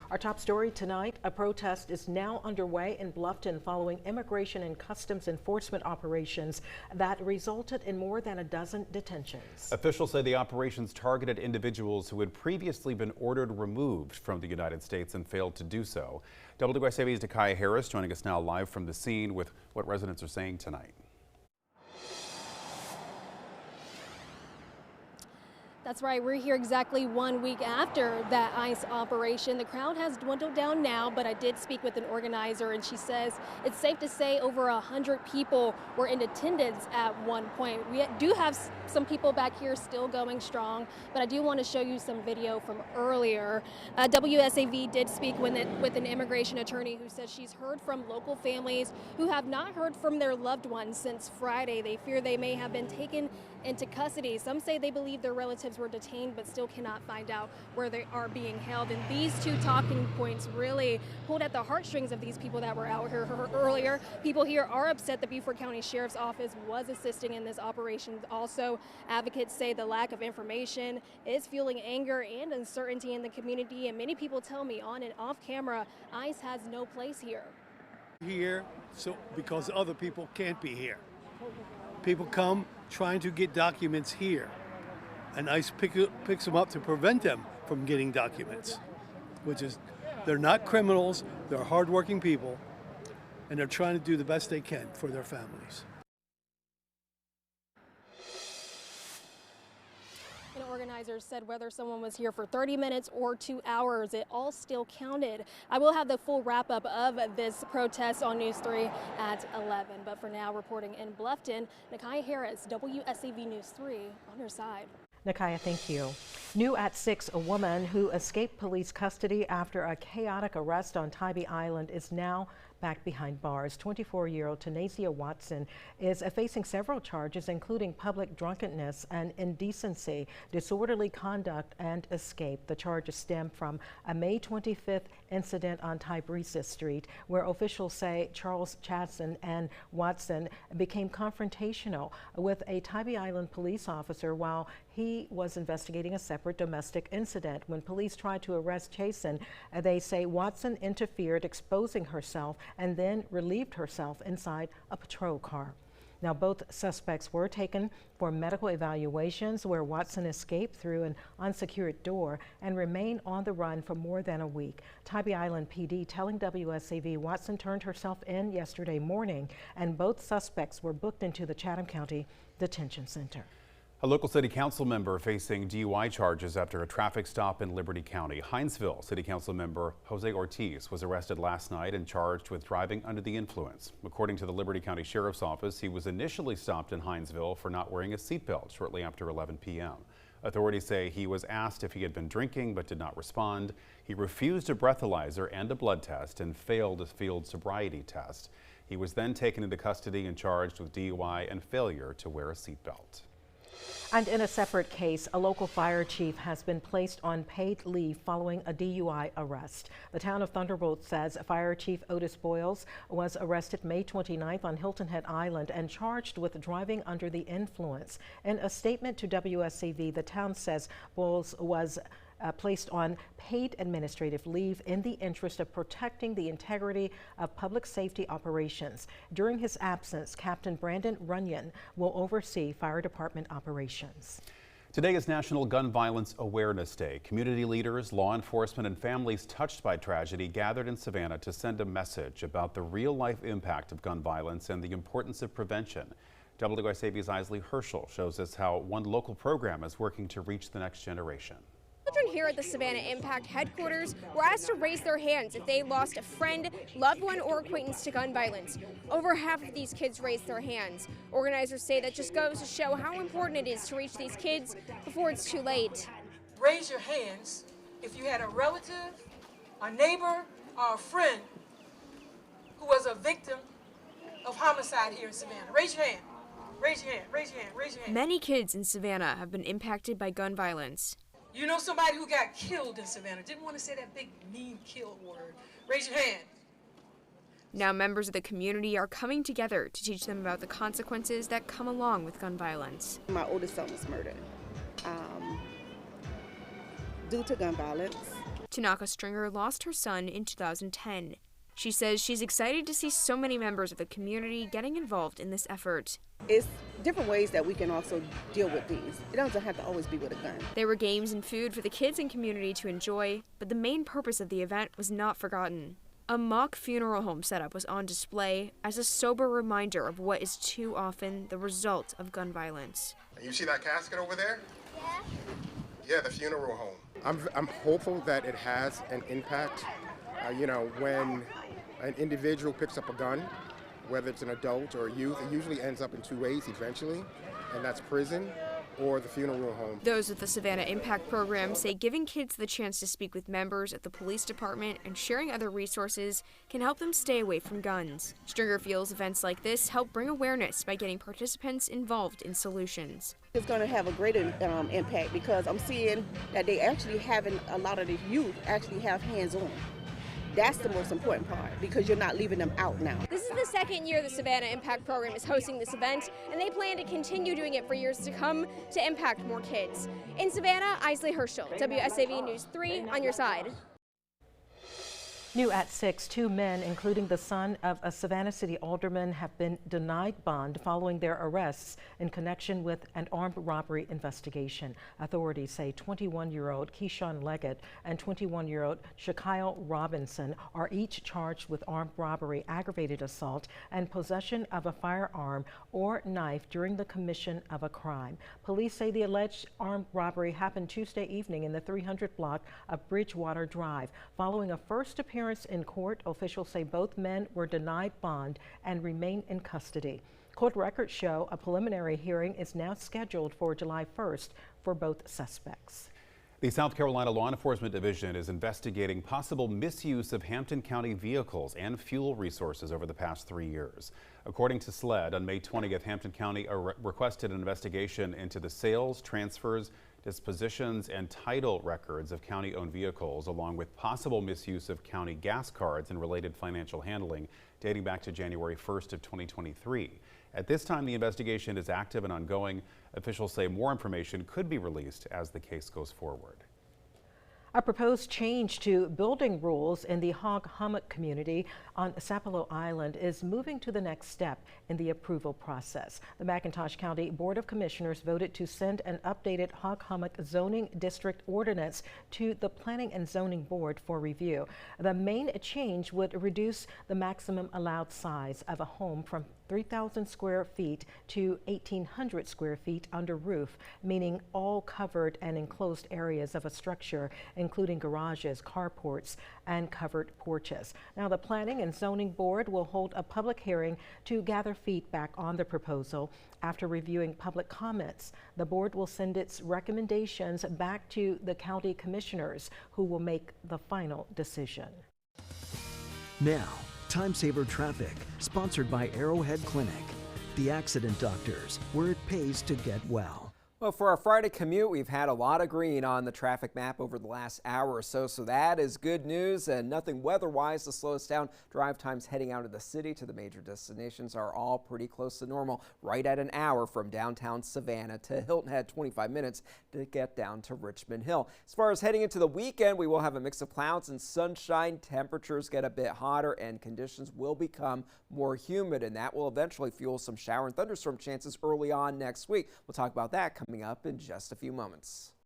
Our top story tonight, a protest is now underway in Bluffton following immigration and customs enforcement operations that resulted in more than a dozen detentions. Officials say the operations targeted individuals who had previously been ordered removed from the United States and failed to do so. WSAV's Nakia Harris joining us now live from the scene with what residents are saying tonight. That's right. We're here exactly 1 week after that ICE operation. The crowd has dwindled down now, but I did speak with an organizer, and she says it's safe to say over 100 people were in attendance at one point. We do have some people back here still going strong, but I do want to show you some video from earlier. WSAV did speak with an immigration attorney who says she's heard from local families who have not heard from their loved ones since Friday. They fear they may have been taken into custody. Some say they believe their relatives were detained but still cannot find out where they are being held. And these two talking points really pulled at the heartstrings of these people that were out here earlier. People here are upset the Beaufort County Sheriff's Office was assisting in this operation. Also, advocates say the lack of information is fueling anger and uncertainty in the community. And many people tell me on and off camera, ICE has no place here. Here, so because other people can't be here. People come trying to get documents here, and ICE picks them up to prevent them from getting documents, which is, they're not criminals, they're hardworking people, and they're trying to do the best they can for their families. And organizers said whether someone was here for 30 minutes or 2 hours, it all still counted. I will have the full wrap up of this protest on News 3 at 11. But for now, reporting in Bluffton, Nakia Harris, WSAV News 3 on your side. Nakia, thank you. New at 6, a woman who escaped police custody after a chaotic arrest on Tybee Island is now back behind bars. 24-year-old Tanasia Watson is facing several charges, including public drunkenness and indecency, disorderly conduct, and escape. The charges stem from a May 25th incident on Tybee Street, where officials say Charles Chadson and Watson became confrontational with a Tybee Island police officer while he was investigating a separate domestic incident. When police tried to arrest Chasen, they say Watson interfered, exposing herself, and then relieved herself inside a patrol car. Now, both suspects were taken for medical evaluations, where Watson escaped through an unsecured door and remained on the run for more than a week. Tybee Island PD telling WSAV Watson turned herself in yesterday morning, and both suspects were booked into the Chatham County Detention Center. A local city council member facing DUI charges after a traffic stop in Liberty County. Hinesville City Council member Jose Ortiz was arrested last night and charged with driving under the influence. According to the Liberty County Sheriff's Office, he was initially stopped in Hinesville for not wearing a seatbelt shortly after 11 p.m. Authorities say he was asked if he had been drinking but did not respond. He refused a breathalyzer and a blood test and failed a field sobriety test. He was then taken into custody and charged with DUI and failure to wear a seatbelt. And in a separate case, a local fire chief has been placed on paid leave following a DUI arrest. The town of Thunderbolt says Fire Chief Otis Boyles was arrested May 29th on Hilton Head Island and charged with driving under the influence. In a statement to WSAV, the town says Boyles was placed on paid administrative leave in the interest of protecting the integrity of public safety operations. During his absence, Captain Brandon Runyon will oversee fire department operations. Today is National Gun Violence Awareness Day. Community leaders, law enforcement, and families touched by tragedy gathered in Savannah to send a message about the real-life impact of gun violence and the importance of prevention. WSAV's Isley Herschel shows us how one local program is working to reach the next generation. Children here at the Savannah Impact headquarters were asked to raise their hands if they lost a friend, loved one, or acquaintance to gun violence. Over half of these kids raised their hands. Organizers say that just goes to show how important it is to reach these kids before it's too late. Raise your hands if you had a relative, a neighbor, or a friend who was a victim of homicide here in Savannah. Raise your hand. Raise your hand. Raise your hand. Raise your hand. Many kids in Savannah have been impacted by gun violence. You know somebody who got killed in Savannah. Didn't want to say that big, mean kill word. Raise your hand. Now members of the community are coming together to teach them about the consequences that come along with gun violence. My oldest son was murdered due to gun violence. Tanaka Stringer lost her son in 2010. She says she's excited to see so many members of the community getting involved in this effort. It's different ways that we can also deal with these. It doesn't have to always be with a gun. There were games and food for the kids and community to enjoy, but the main purpose of the event was not forgotten. A mock funeral home setup was on display as a sober reminder of what is too often the result of gun violence. You see that casket over there? Yeah. Yeah, the funeral home. I'm hopeful that it has an impact. When an individual picks up a gun, whether it's an adult or a youth, it usually ends up in two ways eventually, and that's prison or the funeral home. Those with the Savannah Impact Program say giving kids the chance to speak with members at the police department and sharing other resources can help them stay away from guns. Stringer feels events like this help bring awareness by getting participants involved in solutions. It's going to have a greater impact because I'm seeing that they actually having a lot of the youth actually have hands-on. That's the most important part because you're not leaving them out now. This is the second year the Savannah Impact Program is hosting this event, and they plan to continue doing it for years to come to impact more kids. In Savannah, Isley Herschel, WSAV News 3 on your side. New at 6, 2 men, including the son of a Savannah City alderman, have been denied bond following their arrests in connection with an armed robbery investigation. Authorities say 21-year-old Keyshawn Leggett and 21-year-old Shakyle Robinson are each charged with armed robbery, aggravated assault, and possession of a firearm or knife during the commission of a crime. Police say the alleged armed robbery happened Tuesday evening in the 300 block of Bridgewater Drive. Following a first appearance in court, officials say both men were denied bond and remain in custody. Court records show a preliminary hearing is now scheduled for July 1st for both suspects. The South Carolina Law Enforcement Division is investigating possible misuse of Hampton County vehicles and fuel resources over the past 3 years. According to SLED, on May 20th, Hampton County requested an investigation into the sales, transfers, dispositions, and title records of county-owned vehicles, along with possible misuse of county gas cards and related financial handling dating back to January 1st of 2023. At this time, the investigation is active and ongoing. Officials say more information could be released as the case goes forward. A proposed change to building rules in the hog hummock community on Sapelo Island is moving to the next step in the approval process. The McIntosh County Board of Commissioners voted to send an updated hog hummock zoning district ordinance to the Planning and Zoning Board for review. The main change would reduce the maximum allowed size of a home from 3,000 square feet to 1,800 square feet under roof, meaning all covered and enclosed areas of a structure, including garages, carports, and covered porches. Now, the Planning and Zoning Board will hold a public hearing to gather feedback on the proposal. After reviewing public comments, the board will send its recommendations back to the county commissioners, who will make the final decision. Now, Time Saver Traffic, sponsored by Arrowhead Clinic, the accident doctors, where it pays to get well. Well, for our Friday commute, we've had a lot of green on the traffic map over the last hour or so that is good news, and nothing weather-wise to slow us down. Drive times heading out of the city to the major destinations are all pretty close to normal, right at an hour from downtown Savannah to Hilton Head, 25 minutes to get down to Richmond Hill. As far as heading into the weekend, we will have a mix of clouds and sunshine. Temperatures get a bit hotter and conditions will become more humid, and that will eventually fuel some shower and thunderstorm chances early on next week. We'll talk about that coming up in just a few moments.